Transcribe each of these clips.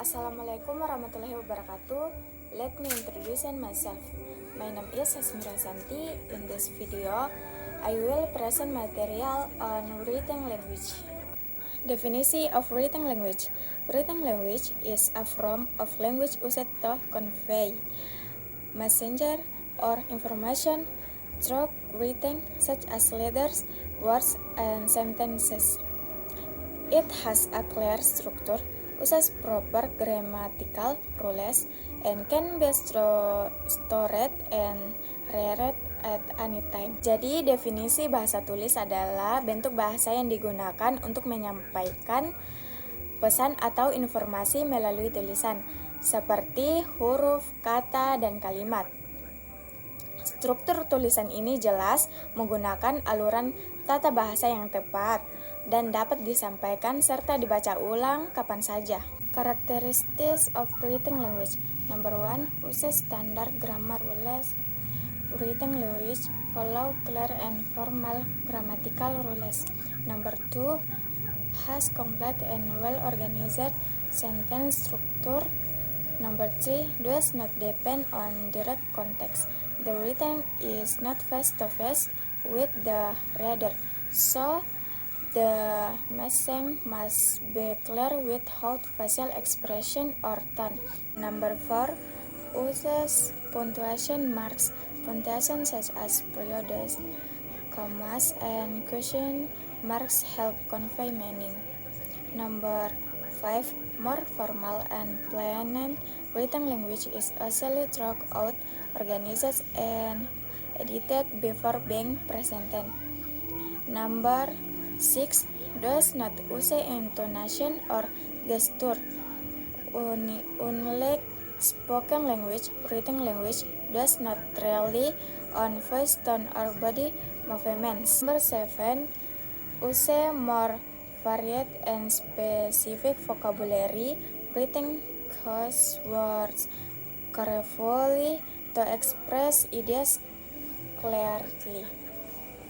Assalamualaikum warahmatullahi wabarakatuh. Let me introduce myself. My name is Asmira Santi. In this video, I will present material on written language. Definisi of written language. Written language is a form of language used to convey messenger or information through writing such as letters, words, and sentences. It has a clear structure, uses proper grammatical rules, and can be stored and reread at any time. Jadi, definisi bahasa tulis adalah bentuk bahasa yang digunakan untuk menyampaikan pesan atau informasi melalui tulisan, seperti huruf, kata, dan kalimat. Struktur tulisan ini jelas, menggunakan aluran tata bahasa yang tepat, dan dapat disampaikan serta dibaca ulang kapan saja. Characteristics of written language. Number 1, uses standard grammar rules. Written language follow clear and formal grammatical rules. Number 2, has complete and well-organized sentence structure. Number 3, does not depend on direct context. The written is not face-to-face with the reader, so the message must be clear without facial expression or tone. Number 4, uses punctuation marks. Punctuation such as periods, commas, and question marks help convey meaning. Number 5, more formal and plain written language is easily thought out, organized, and edited before being presented. Number 6, does not use intonation or gesture. Unlike spoken language, written language does not rely on voice tone or body movements. Number 7, use more varied and specific vocabulary. Written uses words carefully to express ideas clearly.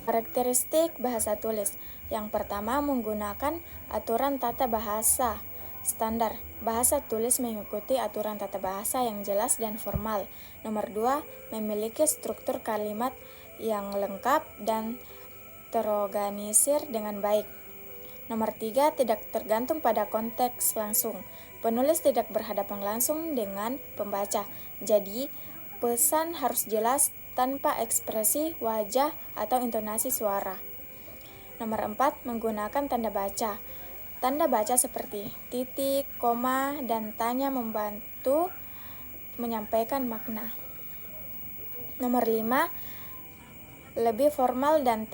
Karakteristik bahasa tulis. Yang pertama, menggunakan aturan tata bahasa standar. Bahasa tulis mengikuti aturan tata bahasa yang jelas dan formal. Nomor 2, memiliki struktur kalimat yang lengkap dan terorganisir dengan baik. Nomor 3, tidak tergantung pada konteks langsung. Penulis tidak berhadapan langsung dengan pembaca. Jadi, pesan harus jelas tanpa ekspresi wajah atau intonasi suara. Nomor 4, menggunakan tanda baca. Tanda baca seperti titik, koma, dan tanya membantu menyampaikan makna. Nomor 5, lebih formal dan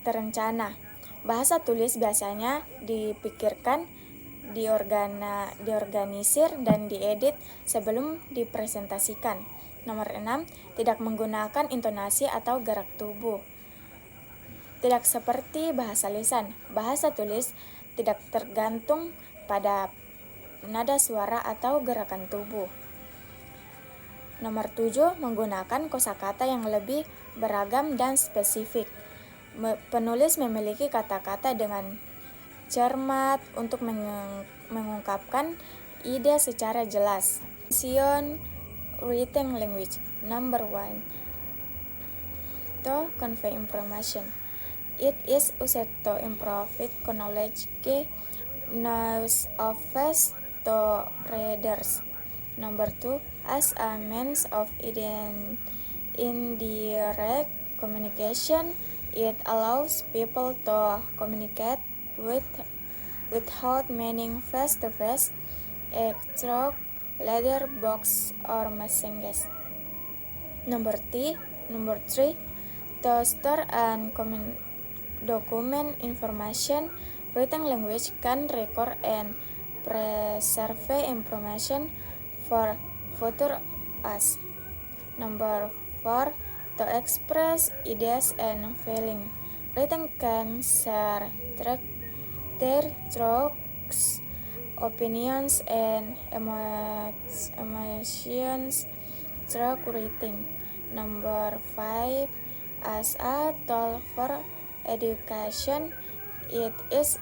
terencana. Bahasa tulis biasanya dipikirkan, diorganisir, dan diedit sebelum dipresentasikan. Nomor 6, tidak menggunakan intonasi atau gerak tubuh. Tidak seperti bahasa lisan, bahasa tulis tidak tergantung pada nada suara atau gerakan tubuh. Nomor 7, menggunakan kosakata yang lebih beragam dan spesifik. Penulis memiliki kata-kata dengan cermat untuk mengungkapkan ide secara jelas. Function written language. Number 1, to convey information. It is used to improve knowledge of facts to readers. Number 2, as a means of indirect communication, it allows people to communicate without meeting face-to-face through letterbox or messages. Number 3, to store and document information. Written language can record and preserve information for future use. Number 4, to express ideas and feelings. Written can share their thoughts, opinions, and emotions through writing. Number 5, as a tool for education, it is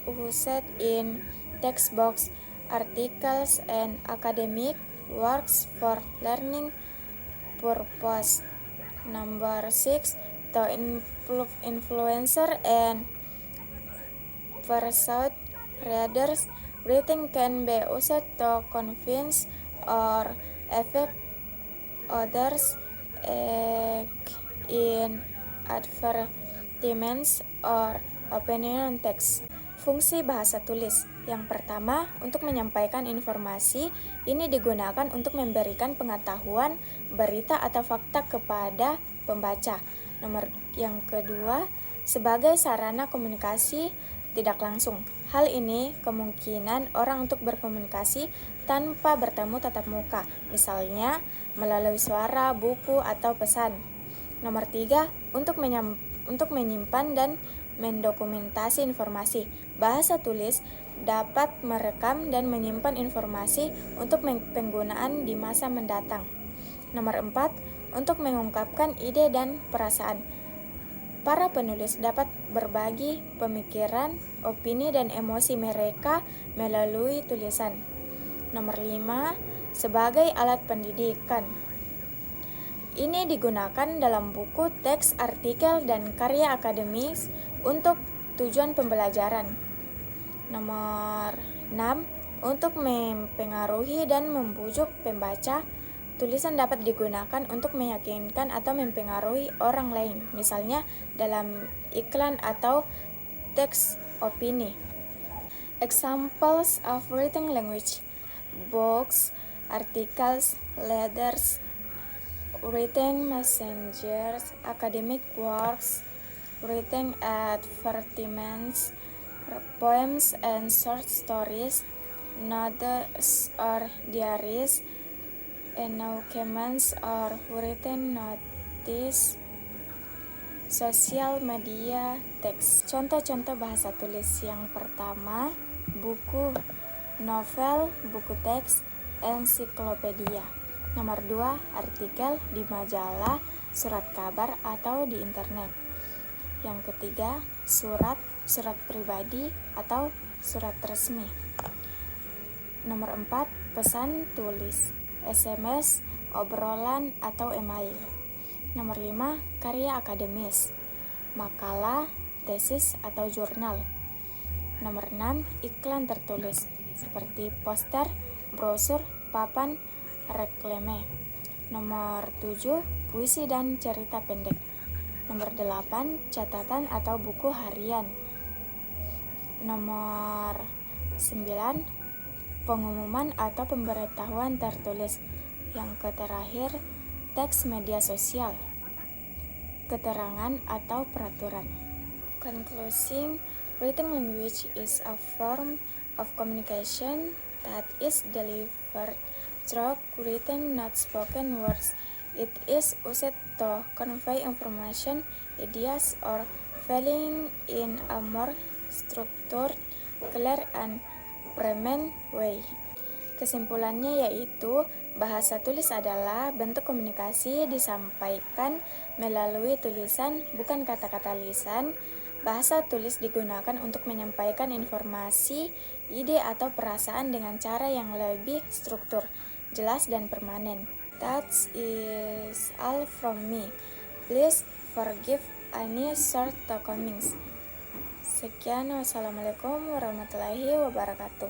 used in textbooks, articles, and academic works for learning purpose. Number 6, to influencer and persuade readers. Writing can be used to convince or affect others in advertisements or opinion text. Fungsi bahasa tulis. Yang pertama, untuk menyampaikan informasi, ini digunakan untuk memberikan pengetahuan, berita atau fakta kepada pembaca. Yang kedua, sebagai sarana komunikasi tidak langsung. Hal ini kemungkinan orang untuk berkomunikasi tanpa bertemu tatap muka, misalnya melalui suara, buku, atau pesan. Nomor 3, untuk menyimpan dan mendokumentasi informasi. Bahasa tulis dapat merekam dan menyimpan informasi untuk penggunaan di masa mendatang. Nomor 4, untuk mengungkapkan ide dan perasaan. Para penulis dapat berbagi pemikiran, opini, dan emosi mereka melalui tulisan. Nomor 5, sebagai alat pendidikan. Ini digunakan dalam buku, teks, artikel, dan karya akademis untuk tujuan pembelajaran. Nomor 6, untuk mempengaruhi dan membujuk pembaca. Tulisan dapat digunakan untuk meyakinkan atau mempengaruhi orang lain, misalnya dalam iklan atau teks opini. Examples of written language: books, articles, letters, written messengers, academic works, written advertisements, poems and short stories, notes or diaries, announcements or written notice, sosial media, teks. Contoh-contoh bahasa tulis. Yang pertama, buku, novel, buku teks, ensiklopedia. Nomor 2, artikel di majalah, surat kabar, atau di internet. Yang ketiga, surat pribadi atau surat resmi. Nomor 4, pesan tulis, SMS, obrolan, atau email. Nomor 5, karya akademis, makalah, tesis, atau jurnal. Nomor 6, iklan tertulis, seperti poster, brosur, papan, reklame. Nomor 7, puisi dan cerita pendek. Nomor 8, catatan atau buku harian. Nomor 9, pengumuman atau pemberitahuan tertulis. Yang terakhir, teks media sosial, keterangan atau peraturan. Concluding, written language is a form of communication that is delivered through written, not spoken words. It is used to convey information, ideas, or feeling in a more structured, clear, and premen way. Kesimpulannya yaitu bahasa tulis adalah bentuk komunikasi disampaikan melalui tulisan, bukan kata-kata lisan. Bahasa tulis digunakan untuk menyampaikan informasi, ide, atau perasaan dengan cara yang lebih struktur, jelas, dan permanen. That is all from me. Please forgive any shortcomings. Sekian, wassalamualaikum warahmatullahi wabarakatuh.